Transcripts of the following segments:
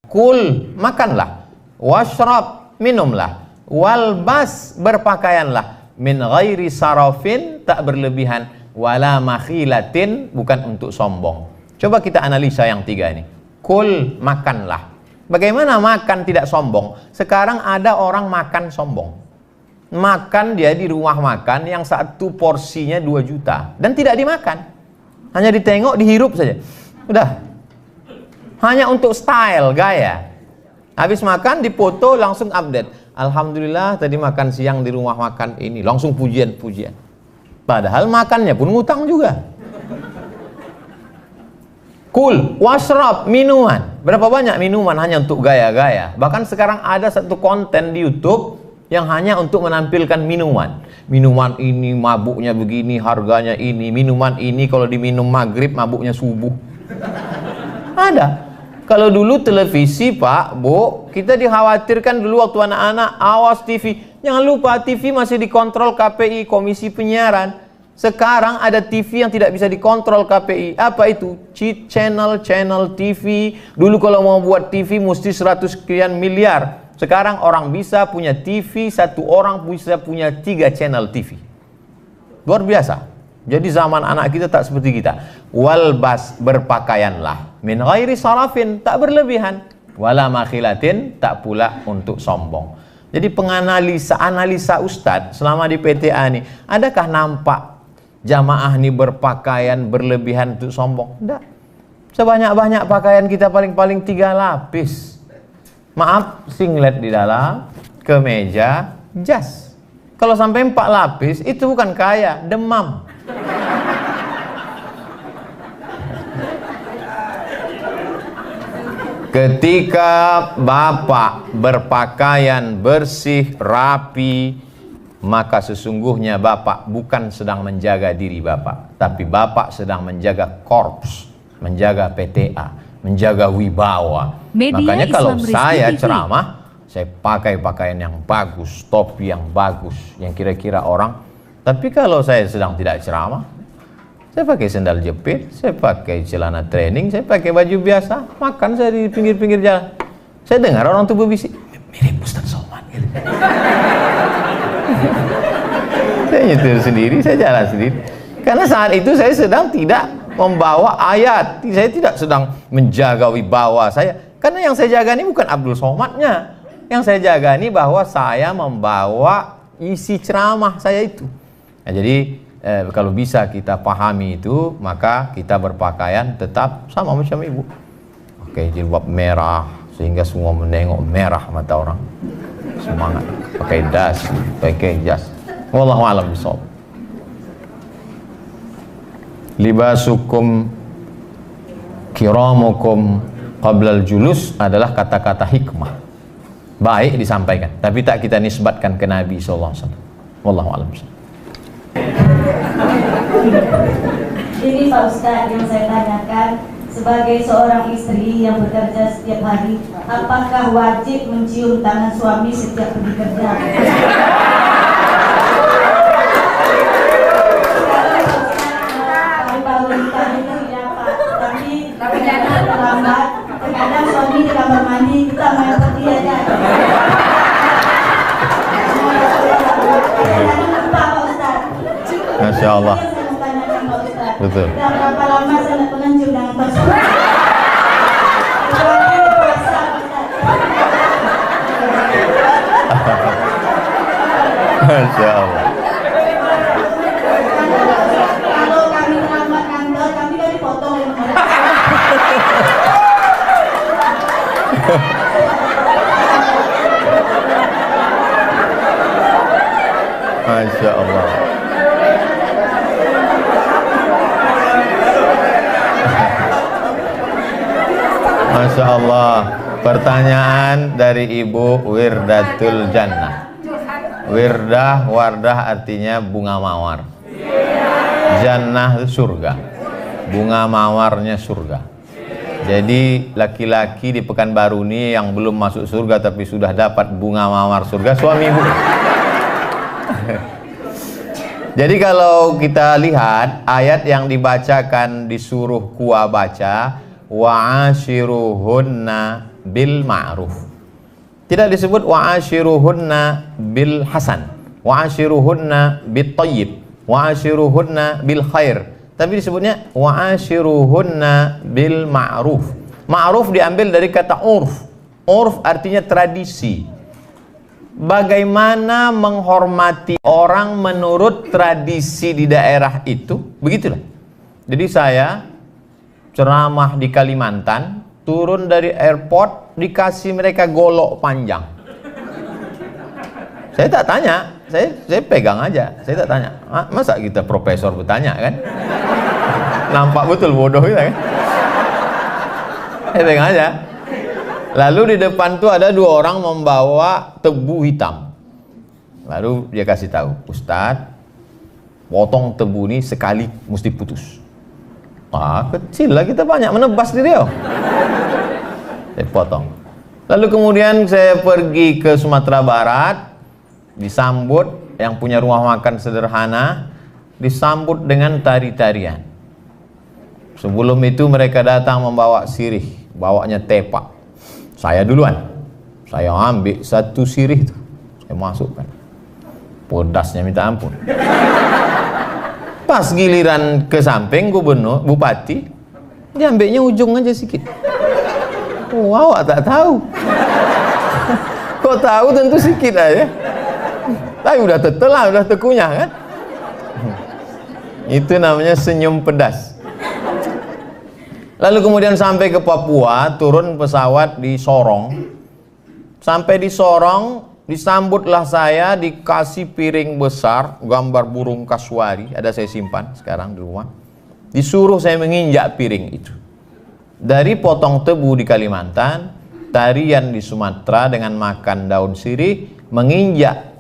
Kul, makanlah, washrab, minumlah, walbas, berpakaianlah, min ghairi sarafin, tak berlebihan, wala makhilatin, bukan untuk sombong. Coba kita analisa yang tiga ini. Kul, makanlah. Bagaimana makan tidak sombong? Sekarang ada orang makan sombong. Makan dia di rumah makan yang satu porsinya 2 juta dan tidak dimakan. Hanya ditengok, dihirup saja. Udah. Hanya untuk style, gaya. Habis makan, dipoto, langsung update. Alhamdulillah tadi makan siang di rumah makan ini. Langsung pujian-pujian. Padahal makannya pun ngutang juga. Kul, wasrab, minuman. Berapa banyak minuman hanya untuk gaya-gaya. Bahkan sekarang ada satu konten di YouTube yang hanya untuk menampilkan minuman. Minuman ini mabuknya begini, harganya ini. Minuman ini kalau diminum maghrib, mabuknya subuh. Ada. Kalau dulu televisi, Pak, Bu, kita dikhawatirkan dulu waktu anak-anak, awas TV. Jangan lupa, TV masih dikontrol KPI, Komisi Penyiaran. Sekarang ada TV yang tidak bisa dikontrol KPI. Apa itu? Cheat channel TV. Dulu kalau mau buat TV mesti 100 sekian miliar. Sekarang orang bisa punya TV, satu orang bisa punya 3 channel TV. Luar biasa. Jadi zaman anak kita tak seperti kita. Walbas, berpakaianlah. Min ghairi sarafin, tak berlebihan. Wala makhilatin, tak pula untuk sombong. Jadi analisa Ustadz selama di PTA ini, adakah nampak jamaah ini berpakaian berlebihan untuk sombong? Tidak. Sebanyak-banyak pakaian kita paling-paling 3 lapis. Maaf, singlet di dalam, kemeja, jas. Kalau sampai 4 lapis, itu bukan kaya, demam. Ketika bapak berpakaian bersih, rapi, maka sesungguhnya bapak bukan sedang menjaga diri bapak, tapi bapak sedang menjaga korps, menjaga PTA, menjaga wibawa. Makanya kalau saya ceramah, saya pakai pakaian yang bagus, topi yang bagus, yang kira-kira orang. Tapi kalau saya sedang tidak ceramah, saya pakai sendal jepit, saya pakai celana training, saya pakai baju biasa, makan saya di pinggir-pinggir jalan. Saya dengar orang tuh berbisik, mirip Ustaz Somad gitu. Saya nyetir sendiri, saya jalan sendiri. Karena saat itu saya sedang tidak membawa ayat, saya tidak sedang menjaga wibawa saya. Karena yang saya jaga ini bukan Abdul Somadnya. Yang saya jaga ini bahwa saya membawa isi ceramah saya itu. Nah, jadi kalau bisa kita pahami itu, maka kita berpakaian tetap sama macam ibu. Oke, jilbab merah sehingga semua menengok merah mata orang. Semangat. Pakai das, pakai jas. Wallahu a'lam bishawab. Libasukum kiramukum qablal julus adalah kata-kata hikmah. Baik disampaikan, tapi tak kita nisbatkan ke Nabi sallallahu alaihi wasallam. Wallahu a'lam bishawab. Ini Pak Ustadz yang saya tanyakan, sebagai seorang istri yang bekerja setiap hari, apakah wajib mencium tangan suami setiap pergi kerja? Baru nikah itu ya Pak, tapi ternyata terlambat. Terkadang suami di kamar mandi, kita main pergi aja. Masya Allah. Betul. Berapa lama saya penganjur dengan tersebut? Masya Allah. Kalau kami terlambat kantor, kami kan dipotong ya. Masya Allah. Masya Allah. Pertanyaan dari Ibu Wirdatul Jannah. Wirdah, wardah artinya bunga mawar. Jannah itu surga. Bunga mawarnya surga. Jadi laki-laki di Pekanbaru ini yang belum masuk surga tapi sudah dapat bunga mawar surga, suami ibu. Jadi kalau kita lihat ayat yang dibacakan disuruh kuah baca, wa'ashiruhunna bil ma'ruf. Tidak disebut wa'ashiruhunna bil hasan, wa'ashiruhunna bit tayyib, wa'ashiruhunna bil khair. Tapi disebutnya wa'ashiruhunna bil ma'ruf. Ma'ruf diambil dari kata urf. Urf artinya tradisi. Bagaimana menghormati orang menurut tradisi di daerah itu, begitulah. Jadi saya ceramah di Kalimantan, turun dari airport dikasih mereka golok panjang. Saya tak tanya, saya pegang aja, saya tak tanya. Masa kita profesor bertanya kan? Nampak betul bodoh kita kan? Saya pegang aja. Lalu di depan tuh ada 2 orang membawa tebu hitam. Lalu dia kasih tahu, Ustadz, potong tebu ini sekali mesti putus. Kecil lah, kita banyak menebas di Riau. Saya potong. Lalu kemudian saya pergi ke Sumatera Barat, disambut yang punya rumah makan sederhana, disambut dengan tari-tarian. Sebelum itu mereka datang membawa sirih, bawanya tepak. Saya duluan, saya ambil 1 sirih itu, saya masukkan, pedasnya minta ampun. Pas giliran ke samping gubernur, bupati, dia ambilnya ujung aja sedikit. Wow, tak tahu. Kok tahu tentu sedikit aja. Tapi udah tetelah, udah tekunyah kan. Itu namanya senyum pedas. Lalu kemudian sampai ke Papua, turun pesawat di Sorong. Sampai di Sorong, disambutlah saya, dikasih piring besar, gambar burung kasuari, ada saya simpan sekarang di rumah. Disuruh saya menginjak piring itu. Dari potong tebu di Kalimantan, tarian di Sumatera dengan makan daun sirih, menginjak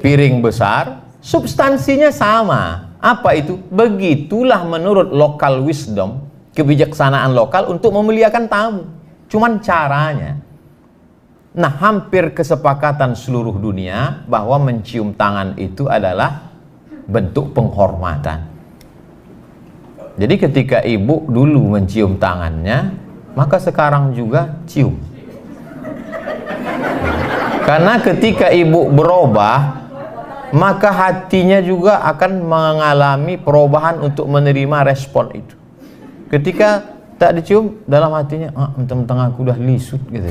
piring besar, substansinya sama. Apa itu? Begitulah menurut local wisdom, kebijaksanaan lokal untuk memuliakan tamu. Cuman caranya. Nah, hampir kesepakatan seluruh dunia bahwa mencium tangan itu adalah bentuk penghormatan. Jadi ketika ibu dulu mencium tangannya, maka sekarang juga cium. Karena ketika ibu berubah, maka hatinya juga akan mengalami perubahan untuk menerima respon itu. Ketika tak dicium, dalam hatinya, mentang-mentang aku udah lisut gitu.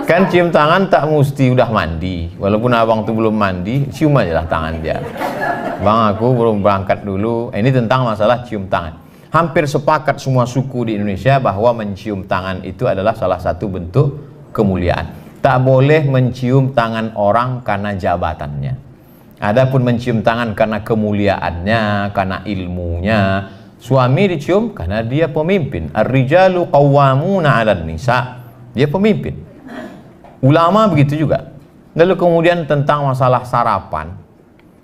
Kan cium tangan tak mesti udah mandi. Walaupun abang tuh belum mandi, cium aja lah tangan dia. Bang, aku belum berangkat dulu. Ini tentang masalah cium tangan. Hampir sepakat semua suku di Indonesia bahwa mencium tangan itu adalah salah satu bentuk kemuliaan. Tak boleh mencium tangan orang karena jabatannya. Adapun mencium tangan karena kemuliaannya, karena ilmunya. Suami dicium karena dia pemimpin. Ar-rijalu qawwamuna 'alan nisa. Dia pemimpin. Ulama begitu juga. Lalu kemudian tentang masalah sarapan.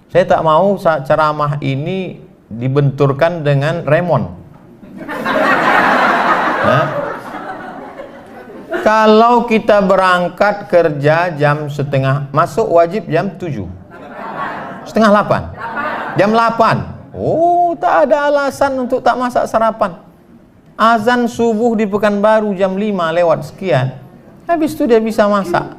Saya tak mau ceramah ini dibenturkan dengan remon. Kalau kita berangkat kerja jam setengah, masuk wajib jam 7. Setengah 8. Jam 8. Oh, tak ada alasan untuk tak masak sarapan. Azan subuh di Pekanbaru jam 5 lewat sekian. Habis itu dia bisa masak.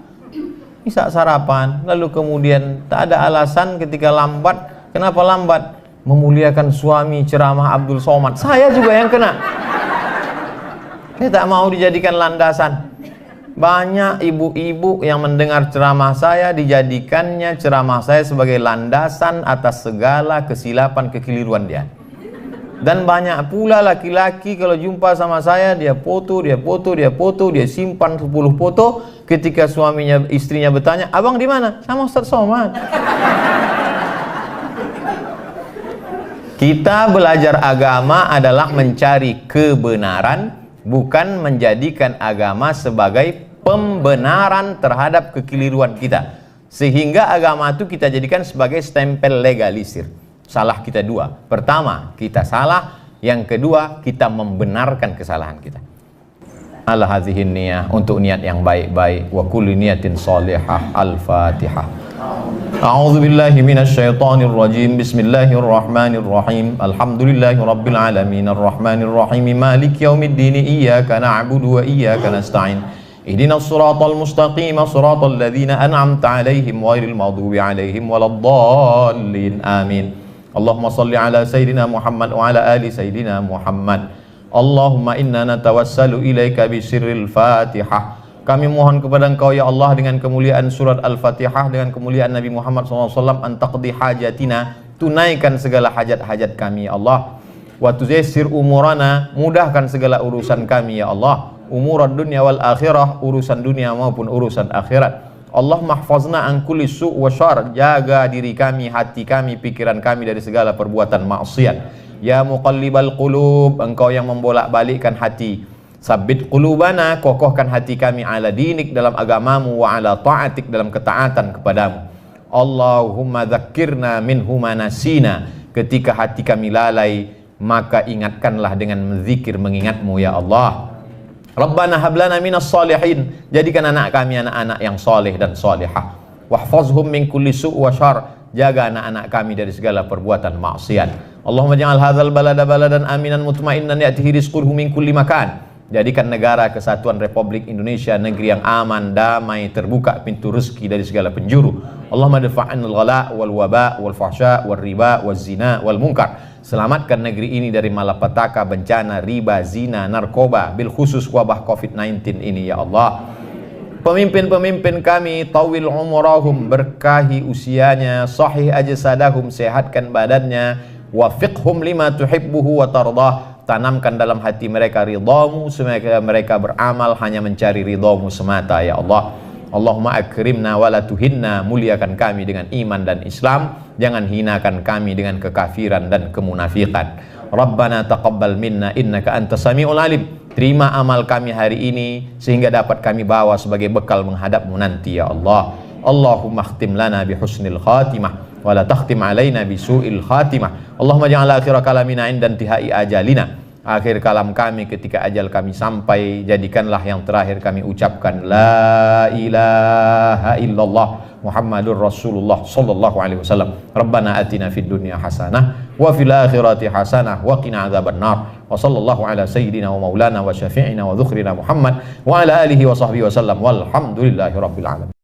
Bisa sarapan. Lalu kemudian tak ada alasan ketika lambat. Kenapa lambat? Memuliakan suami, ceramah Abdul Somad. Saya juga yang kena. Saya tak mau dijadikan landasan. Banyak ibu-ibu yang mendengar ceramah saya, dijadikannya ceramah saya sebagai landasan atas segala kesilapan kekeliruan dia. Dan banyak pula laki-laki kalau jumpa sama saya, dia foto, dia simpan 10 foto. Ketika suaminya, istrinya bertanya, abang di mana? Sama Ustaz Somad. Kita belajar agama adalah mencari kebenaran, bukan menjadikan agama sebagai pembenaran terhadap kekeliruan kita. Sehingga agama itu kita jadikan sebagai stempel legalisir. Salah kita 2. Pertama, kita salah. Yang kedua, kita membenarkan kesalahan kita. ala hadhihi niyah, untuk niat yang baik-baik. Wa kulli niyatin salihah. Al-Fatihah. A'udzu billahi minasy syaithanir rajim. Bismillahirrahmanirrahim. Alhamdulillahi rabbil alamin arrahmanir rahim maliki yaumiddin iyyaka na'budu wa iyyaka nasta'in. Ihdinas siratal mustaqim siratal ladzina an'amta 'alaihim ghairil maghdubi 'alaihim waladdallin. Amin. Allahumma shalli ala sayyidina Muhammad wa ala ali sayyidina Muhammad. Allahumma inna natawassalu ilaika bisirril Fatihah. Kami mohon kepada Engkau ya Allah dengan kemuliaan surat Al-Fatihah, dengan kemuliaan Nabi Muhammad SAW, antaqdi hajatina, tunaikan segala hajat-hajat kami ya Allah. Wa tuzassir umurana, mudahkan segala urusan kami ya Allah. Umurad dunya wal akhirah, urusan dunia maupun urusan akhirat. Allah mahfazna an kulli su' wa syar, jaga diri kami, hati kami, pikiran kami dari segala perbuatan maksiat. Ya muqallibal qulub, Engkau yang membolak-balikkan hati. Sabbit qulubana, kokohkan hati kami ala dinik, dalam agamamu, wa ala ta'atik, dalam ketaatan kepadamu. Allahumma dzakkirna minhu ma nasina, ketika hati kami lalai, maka ingatkanlah dengan menzikir, mengingatmu ya Allah. Rabbana hablana minas salihin, jadikan anak kami anak-anak yang soleh dan solehah. Wahfazhum min kulli su' wa syar, jaga anak-anak kami dari segala perbuatan maksiat. Allahumma ja'al hadzal balada baladan aminan mutmainnan ya'tihi rizquhu min kulli makan. Jadikan negara kesatuan Republik Indonesia negeri yang aman, damai, terbuka pintu rezeki dari segala penjuru. Allahumma dafa'anil ghala wal waba wal fahsya wal riba wal zina wal munkar. Selamatkan negeri ini dari malapetaka, bencana, riba, zina, narkoba, bil khusus wabah COVID-19 ini ya Allah. Pemimpin-pemimpin kami, tawil umurahum, berkahi usianya, sahih ajsadahum, sehatkan badannya, wafiqhum lima tuhibbuhu wa tardah, tanamkan dalam hati mereka ridhamu, sehingga mereka beramal hanya mencari ridhamu semata ya Allah. Allahumma akrimna wa la tuhinna, muliakan kami dengan iman dan Islam, jangan hinakan kami dengan kekafiran dan kemunafikan. Rabbana taqabbal minna innaka antas samiul alim. Terima amal kami hari ini sehingga dapat kami bawa sebagai bekal menghadapmu nanti ya Allah. Allahumma khtim lana bi husnil khatimah wa la takhtim alaina bi su'il khatimah. Allahumma ja'al akhir kalamina inda intihai ajalina. Akhir kalam kami ketika ajal kami sampai, jadikanlah yang terakhir kami ucapkan la ilaha illallah Muhammadur Rasulullah sallallahu alaihi wasallam. Rabbana atina fid dunya hasanah wa fil akhirati hasanah wa qina adzabannar. Wa sallallahu ala sayyidina wa maulana wa syafi'ina wa dzukhrina Muhammad wa ala alihi wa sahbihi wasallam. Walhamdulillahi rabbil alamin.